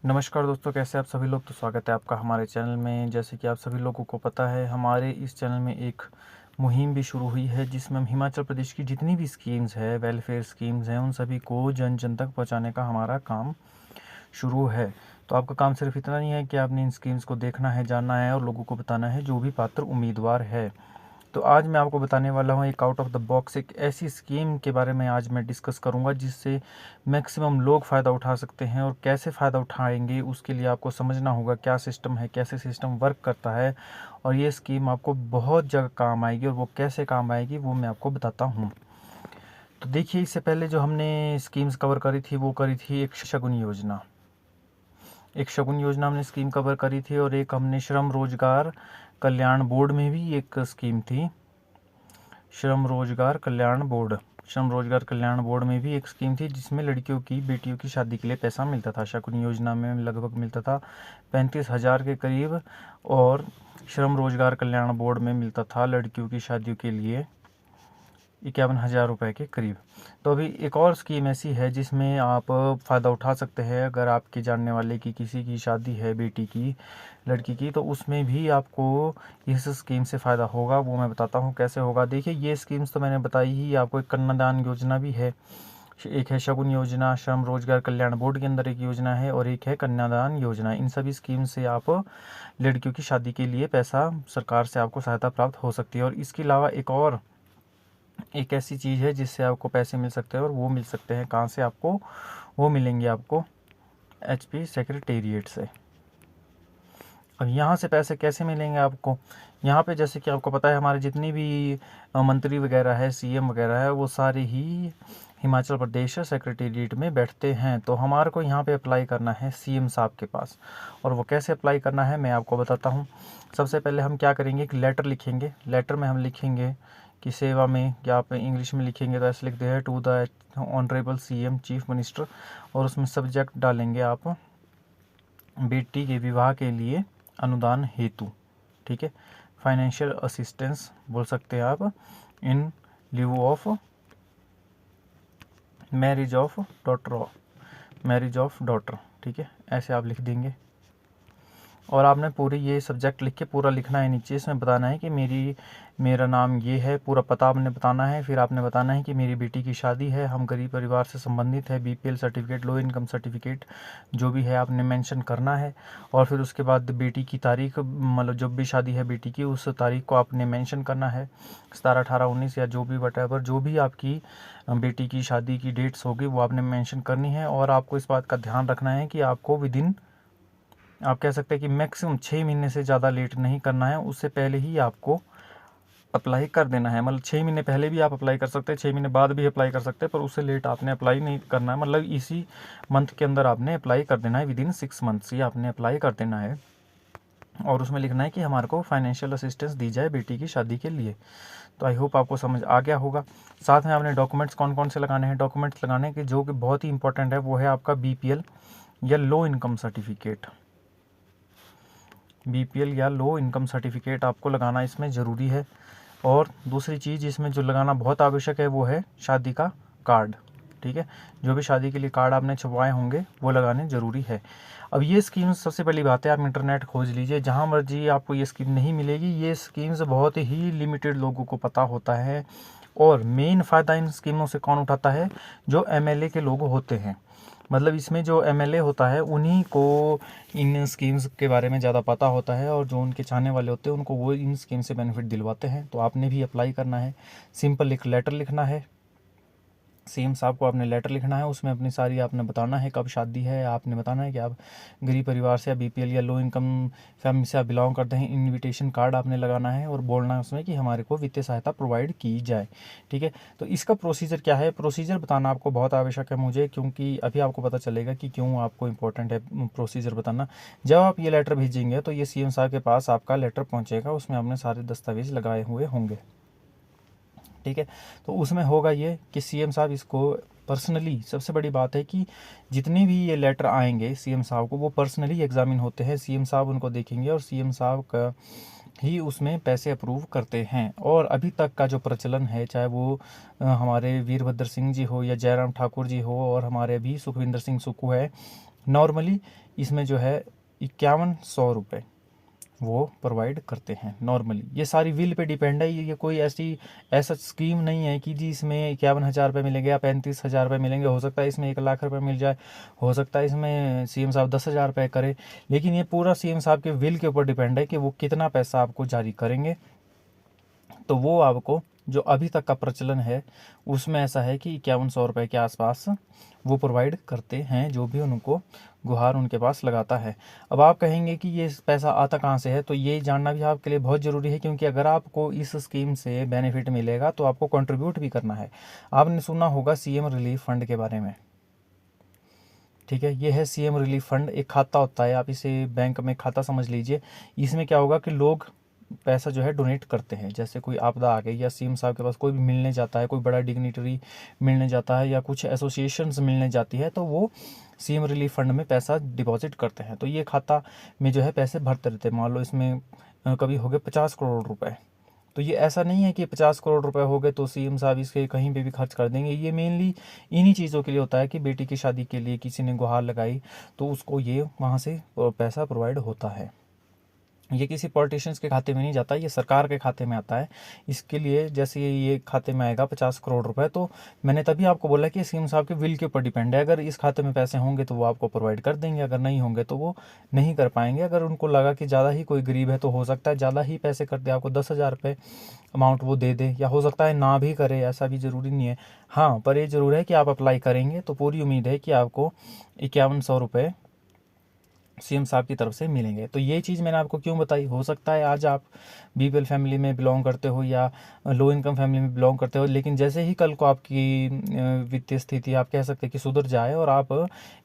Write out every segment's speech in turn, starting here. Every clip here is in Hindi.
नमस्कार दोस्तों, कैसे आप सभी लोग। तो स्वागत है आपका हमारे चैनल में। जैसे कि आप सभी लोगों को पता है, हमारे इस चैनल में एक मुहिम भी शुरू हुई है जिसमें हम हिमाचल प्रदेश की जितनी भी स्कीम्स है, वेलफेयर स्कीम्स हैं, उन सभी को जन जन तक पहुंचाने का हमारा काम शुरू है। तो आपका काम सिर्फ इतना नहीं है कि आपने इन स्कीम्स को देखना है, जानना है और लोगों को बताना है, जो भी पात्र उम्मीदवार है। तो आज मैं आपको बताने वाला हूँ एक आउट ऑफ द बॉक्स एक ऐसी स्कीम के बारे में आज मैं डिस्कस करूँगा जिससे मैक्सिमम लोग फ़ायदा उठा सकते हैं। और कैसे फ़ायदा उठाएंगे उसके लिए आपको समझना होगा क्या सिस्टम है, कैसे सिस्टम वर्क करता है, और ये स्कीम आपको बहुत जगह काम आएगी। और वो कैसे काम आएगी वो मैं आपको बताता हूँ। तो देखिए, इससे पहले जो हमने स्कीम्स कवर करी थी वो करी थी एक शगुन योजना। एक शगुन योजना हमने स्कीम कवर करी थी, और एक हमने श्रम रोजगार कल्याण बोर्ड में भी एक स्कीम थी। श्रम रोजगार कल्याण बोर्ड में भी एक स्कीम थी जिसमें लड़कियों की, बेटियों की शादी के लिए पैसा मिलता था। शकुन योजना में लगभग मिलता था 35,000 के करीब, और श्रम रोजगार कल्याण बोर्ड में मिलता था लड़कियों की शादियों के लिए 51,000 रुपये के करीब। तो अभी एक और स्कीम ऐसी है जिसमें आप फ़ायदा उठा सकते हैं। अगर आपके जानने वाले की किसी की शादी है, बेटी की, लड़की की, तो उसमें भी आपको इस स्कीम से फ़ायदा होगा। वो मैं बताता हूँ कैसे होगा। देखिए, ये स्कीम्स तो मैंने बताई ही आपको। एक कन्यादान योजना भी है, एक है शगुन योजना, श्रम रोजगार कल्याण बोर्ड के अंदर एक योजना है, और एक है कन्यादान योजना। इन सभी स्कीम से आप लड़कियों की शादी के लिए पैसा, सरकार से आपको सहायता प्राप्त हो सकती है। और इसके अलावा एक ऐसी चीज़ है जिससे आपको पैसे मिल सकते हैं, और वो मिल सकते हैं कहाँ से आपको, वो मिलेंगे आपको HP सेक्रेटेरिएट से। अब यहाँ से पैसे कैसे मिलेंगे आपको, यहाँ पे जैसे कि आपको पता है हमारे जितनी भी मंत्री वगैरह है, CM वगैरह है, वो सारे ही हिमाचल प्रदेश सेक्रेटेरिएट में बैठते हैं। तो हमारे को यहाँ पे अप्लाई करना है CM साहब के पास। और वो कैसे अप्लाई करना है मैं आपको बताता हूँ। सबसे पहले हम क्या करेंगे, एक लेटर लिखेंगे। लेटर में हम लिखेंगे कि सेवा में, या आप इंग्लिश में लिखेंगे तो ऐसे लिखते हैं, to the honourable CM chief minister. और उसमें सब्जेक्ट डालेंगे आप बेटी के विवाह के लिए अनुदान हेतु, ठीक है, फाइनेंशियल असिस्टेंस बोल सकते हैं आप, in lieu of marriage of daughter, ठीक है, ऐसे आप लिख देंगे। और आपने पूरी ये सब्जेक्ट लिख के पूरा लिखना है नीचे। इसमें बताना है कि मेरा नाम ये है, पूरा पता आपने बताना है। फिर आपने बताना है कि मेरी बेटी की शादी है, हम गरीब परिवार से संबंधित है, BPL certificate, low income certificate जो भी है आपने मेंशन करना है। और फिर उसके बाद बेटी की तारीख, मतलब जब भी शादी है बेटी की, उस तारीख को आपने मेंशन करना है, 17, 18, 19 या जो भी वटेवर, जो भी आपकी बेटी की शादी की डेट्स होगी वो आपने मेंशन करनी है। और आपको इस बात का ध्यान रखना है कि आपको विदिन, आप कह सकते हैं कि मैक्सिमम 6 महीने से ज़्यादा लेट नहीं करना है। उससे पहले ही आपको अप्लाई कर देना है। मतलब 6 महीने पहले भी आप अप्लाई कर सकते हैं, 6 महीने बाद भी अप्लाई कर सकते हैं, पर उससे लेट आपने अप्लाई नहीं करना है। मतलब इसी मंथ के अंदर आपने अप्लाई कर देना है, विदिन 6 मंथ्स ही आपने अप्लाई कर देना है। और उसमें लिखना है कि हमारे को फाइनेंशियल असिस्टेंस दी जाए बेटी की शादी के लिए। तो आई होप आपको समझ आ गया होगा। साथ में आपने डॉक्यूमेंट्स कौन कौन से लगाने हैं, डॉक्यूमेंट्स लगाने के जो कि बहुत ही इंपॉर्टेंट है, वो है आपका BPL या लो इनकम सर्टिफिकेट। BPL या लो इनकम सर्टिफिकेट आपको लगाना इसमें ज़रूरी है। और दूसरी चीज़ इसमें जो लगाना बहुत आवश्यक है वो है शादी का कार्ड, ठीक है। जो भी शादी के लिए कार्ड आपने छपवाए होंगे वो लगाने ज़रूरी है। अब ये स्कीम्स, सबसे पहली बात है, आप इंटरनेट खोज लीजिए, जहाँ मर्जी आपको ये स्कीम नहीं मिलेगी। ये स्कीम्स बहुत ही लिमिटेड लोगों को पता होता है। और मेन फ़ायदा इन स्कीमों से कौन उठाता है, जो MLA के लोग होते हैं। मतलब इसमें जो MLA होता है उन्हीं को इन स्कीम्स के बारे में ज़्यादा पता होता है, और जो उनके चाहने वाले होते हैं उनको वो इन स्कीम से बेनिफिट दिलवाते हैं। तो आपने भी अप्लाई करना है। सिंपल एक लेटर लिखना है, CM साहब को आपने लेटर लिखना है। उसमें अपनी सारी आपने बताना है कब शादी है, आपने बताना है कि आप गरीब परिवार से या BPL या लो इनकम फैमिली से आप बिलोंग करते हैं। इनविटेशन कार्ड आपने लगाना है और बोलना है उसमें कि हमारे को वित्तीय सहायता प्रोवाइड की जाए, ठीक है। तो इसका प्रोसीजर क्या है, प्रोसीजर बताना आपको बहुत आवश्यक है मुझे, क्योंकि अभी आपको पता चलेगा कि क्यों आपको इंपॉर्टेंट है प्रोसीजर बताना। जब आप ये लेटर भेजेंगे तो ये CM साहब के पास आपका लेटर पहुँचेगा, उसमें आपने सारे दस्तावेज लगाए हुए होंगे, ठीक है। तो उसमें होगा ये कि CM साहब इसको पर्सनली, सबसे बड़ी बात है कि जितने भी ये लेटर आएंगे CM साहब को, वो पर्सनली एग्जामिन होते हैं। CM साहब उनको देखेंगे और CM साहब का ही उसमें पैसे अप्रूव करते हैं। और अभी तक का जो प्रचलन है, चाहे वो हमारे वीरभद्र सिंह जी हो या जयराम ठाकुर जी हो, और हमारे अभी सुखविंदर सिंह सुक्खू है, नॉर्मली इसमें जो है 5100 रुपये वो प्रोवाइड करते हैं नॉर्मली। ये सारी विल पे डिपेंड है, ये कोई ऐसा स्कीम नहीं है कि जी इसमें 51,000 रुपये मिलेंगे या 35,000 रुपये मिलेंगे। हो सकता है इसमें 1 लाख रुपये मिल जाए, हो सकता है इसमें सीएम साहब 10,000 रुपये करे, लेकिन ये पूरा सीएम साहब के विल के ऊपर डिपेंड है कि वो कितना पैसा आपको जारी करेंगे। तो वो आपको जो अभी तक का प्रचलन है उसमें ऐसा है कि 5100 रुपये के आसपास वो प्रोवाइड करते हैं जो भी उनको गुहार उनके पास लगाता है। अब आप कहेंगे कि ये पैसा आता कहाँ से है, तो ये जानना भी आपके लिए बहुत ज़रूरी है, क्योंकि अगर आपको इस स्कीम से बेनिफिट मिलेगा तो आपको कंट्रीब्यूट भी करना है। आपने सुना होगा सीएम रिलीफ फंड के बारे में, ठीक है। ये है सीएम रिलीफ फंड, एक खाता होता है, आप इसे बैंक में खाता समझ लीजिए। इसमें क्या होगा कि लोग पैसा जो है डोनेट करते हैं, जैसे कोई आपदा आ गई या सीएम साहब के पास कोई भी मिलने जाता है, कोई बड़ा डिग्निटरी मिलने जाता है या कुछ एसोसिएशंस मिलने जाती है, तो वो सीएम रिलीफ फंड में पैसा डिपॉजिट करते हैं। तो ये खाता में जो है पैसे भरते रहते हैं। मान लो इसमें कभी हो गए 50 करोड़ रुपए, तो ये ऐसा नहीं है कि 50 करोड़ रुपए हो गए तो सीएम साहब इसके कहीं पे भी खर्च कर देंगे। ये मेनली इन्हीं चीज़ों के लिए होता है कि बेटी की शादी के लिए किसी ने गुहार लगाई तो उसको ये वहाँ से पैसा प्रोवाइड होता है। ये किसी पॉलिटिशियंस के खाते में नहीं जाता, ये सरकार के खाते में आता है। इसके लिए जैसे ये खाते में आएगा 50 करोड़ रुपए, तो मैंने तभी आपको बोला कि सीएम साहब के विल के ऊपर डिपेंड है। अगर इस खाते में पैसे होंगे तो वो आपको प्रोवाइड कर देंगे, अगर नहीं होंगे तो वो नहीं कर पाएंगे। अगर उनको लगा कि ज़्यादा ही कोई गरीब है तो हो सकता है ज़्यादा ही पैसे कर दे, आपको 10,000 रुपये अमाउंट वो दे दे, या हो सकता है ना भी करे, ऐसा भी ज़रूरी नहीं है। हाँ, पर ये ज़रूर है कि आप अप्लाई करेंगे तो पूरी उम्मीद है कि आपको 5100 रुपये सीएम साहब की तरफ से मिलेंगे। तो ये चीज़ मैंने आपको क्यों बताई, हो सकता है आज आप बीपीएल फैमिली में बिलोंग करते हो या लो इनकम फैमिली में बिलोंग करते हो, लेकिन जैसे ही कल को आपकी वित्तीय स्थिति आप कह सकते हैं कि सुधर जाए और आप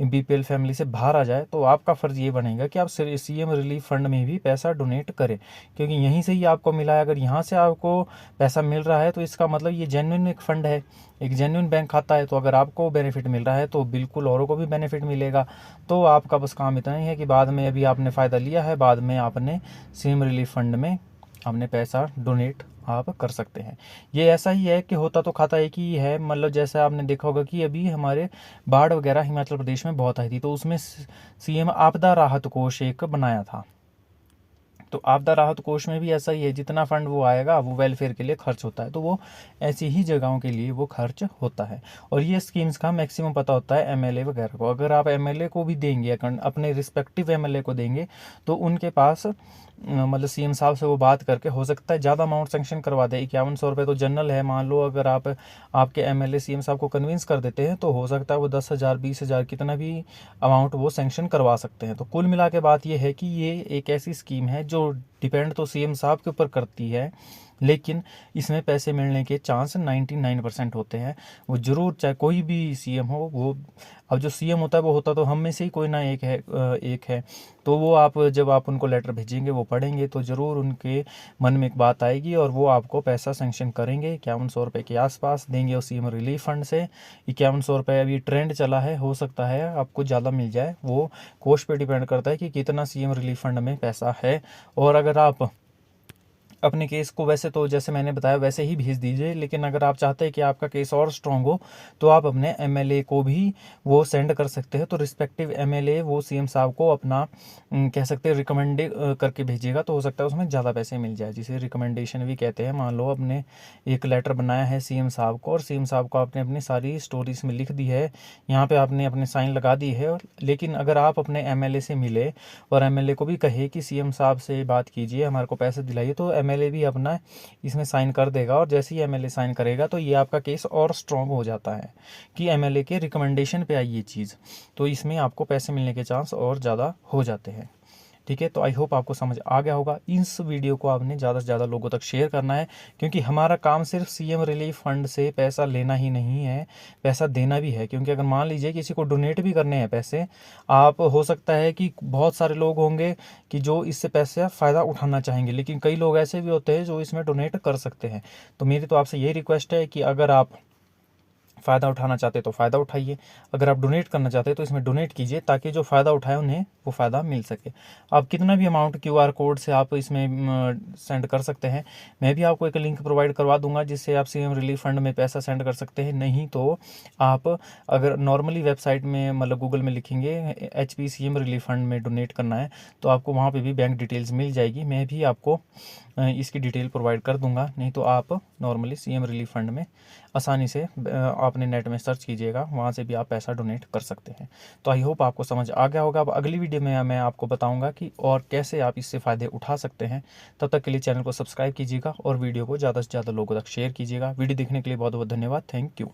बीपीएल फैमिली से बाहर आ जाए, तो आपका फ़र्ज़ ये बनेगा कि आप सीएम रिलीफ फंड में भी पैसा डोनेट करें, क्योंकि यहीं से ही आपको मिला है। अगर यहाँ से आपको पैसा मिल रहा है तो इसका मतलब ये जेन्युइन एक फ़ंड है, एक जेन्युइन बैंक खाता है। तो अगर आपको बेनिफिट मिल रहा है तो बिल्कुल औरों को भी बेनिफिट मिलेगा। तो आपका बस काम इतना ही है कि बाद में अभी आपने फ़ायदा लिया है, बाद में आपने सीएम रिलीफ फंड में आपने पैसा डोनेट आप कर सकते हैं। ये ऐसा ही है कि होता तो खाता एक ही है, मतलब जैसे आपने देखा होगा कि अभी हमारे बाढ़ वगैरह हिमाचल प्रदेश में बहुत आई थी, तो उसमें सीएम आपदा राहत कोष एक बनाया था। तो आपदा राहत कोष में भी ऐसा ही है, जितना फंड वो आएगा वो वेलफेयर के लिए खर्च होता है, तो वो ऐसी ही जगहों के लिए वो खर्च होता है। और ये स्कीम्स का मैक्सिमम पता होता है एमएलए वगैरह को। अगर आप एमएलए को भी देंगे, अपने रिस्पेक्टिव एमएलए को देंगे, तो उनके पास मतलब सीएम साहब से वो बात करके हो सकता है ज़्यादा अमाउंट सेंक्शन करवा दे। 5100 रुपये तो जनरल है, मान लो अगर आप आपके एमएलए सीएम साहब को कन्विंस कर देते हैं तो हो सकता है वो 10,000 20,000 कितना भी अमाउंट वो सेंक्शन करवा सकते हैं। तो कुल मिला के बात ये है कि ये एक ऐसी स्कीम है जो डिपेंड तो सीएम साहब के ऊपर करती है, लेकिन इसमें पैसे मिलने के चांस 99% होते हैं। वो ज़रूर, चाहे कोई भी सीएम हो, वो अब जो सीएम होता है वो होता तो हम में से ही कोई ना एक है। तो वो आप जब आप उनको लेटर भेजेंगे, वो पढ़ेंगे तो ज़रूर उनके मन में एक बात आएगी और वो आपको पैसा सेंक्शन करेंगे। 5100 रुपये के आसपास देंगे उस सीएम रिलीफ फंड से। 5100 रुपये अभी ट्रेंड चला है, हो सकता है आपको ज़्यादा मिल जाए, वो कोष पे डिपेंड करता है कि कितना सीएम रिलीफ फंड में पैसा है। और अगर आप अपने केस को वैसे तो जैसे मैंने बताया वैसे ही भेज दीजिए, लेकिन अगर आप चाहते हैं कि आपका केस और स्ट्रॉन्ग हो तो आप अपने एमएलए को भी वो सेंड कर सकते हैं। तो रिस्पेक्टिव एमएलए वो सीएम साहब को अपना कह सकते हैं रिकमेंड करके भेजिएगा, तो हो सकता है उसमें ज़्यादा पैसे मिल जाए, जिसे रिकमेंडेशन भी कहते हैं। मान लो आपने एक लेटर बनाया है सीएम साहब को और सीएम साहब को आपने अपनी सारी स्टोरीज में लिख दी है, यहाँ पर आपने अपने साइन लगा दी है, लेकिन अगर आप अपने एमएलए से मिले और एमएलए को भी कहे कि सीएम साहब से बात कीजिए, हमारे को पैसे दिलाइए, तो एमएलए भी अपना इसमें साइन कर देगा। और जैसे ही एमएलए साइन करेगा तो ये आपका केस और स्ट्रॉन्ग हो जाता है कि एमएलए के रिकमेंडेशन पे आई ये चीज़, तो इसमें आपको पैसे मिलने के चांस और ज़्यादा हो जाते हैं। ठीक है, तो आई होप आपको समझ आ गया होगा। इस वीडियो को आपने ज़्यादा से ज़्यादा लोगों तक शेयर करना है, क्योंकि हमारा काम सिर्फ सीएम रिलीफ फंड से पैसा लेना ही नहीं है, पैसा देना भी है। क्योंकि अगर मान लीजिए किसी को डोनेट भी करने हैं पैसे, आप हो सकता है कि बहुत सारे लोग होंगे कि जो इससे पैसे फ़ायदा उठाना चाहेंगे, लेकिन कई लोग ऐसे भी होते हैं जो इसमें डोनेट कर सकते हैं। तो मेरी तो आपसे यही रिक्वेस्ट है कि अगर आप फ़ायदा उठाना चाहते तो फ़ायदा उठाइए, अगर आप डोनेट करना चाहते हैं तो इसमें डोनेट कीजिए, ताकि जो फ़ायदा उठाए उन्हें वो फ़ायदा मिल सके। आप कितना भी अमाउंट क्यूआर कोड से आप इसमें सेंड कर सकते हैं। मैं भी आपको एक लिंक प्रोवाइड करवा दूंगा जिससे आप सीएम रिलीफ फंड में पैसा सेंड कर सकते हैं। नहीं तो आप अगर नॉर्मली वेबसाइट में मतलब गूगल में लिखेंगे HP सीएम रिलीफ फंड में डोनेट करना है तो आपको वहाँ पर भी बैंक डिटेल्स मिल जाएगी। मैं भी आपको इसकी डिटेल प्रोवाइड कर दूंगा। नहीं तो आप नॉर्मली सीएम रिलीफ फंड में आसानी से आपने नेट में सर्च कीजिएगा, वहाँ से भी आप पैसा डोनेट कर सकते हैं। तो आई होप आपको समझ आ गया होगा। अब अगली वीडियो में मैं आपको बताऊंगा कि और कैसे आप इससे फ़ायदे उठा सकते हैं। तब तक के लिए चैनल को सब्सक्राइब कीजिएगा और वीडियो को ज़्यादा से ज़्यादा लोगों तक शेयर कीजिएगा। वीडियो देखने के लिए बहुत बहुत धन्यवाद। Thank you.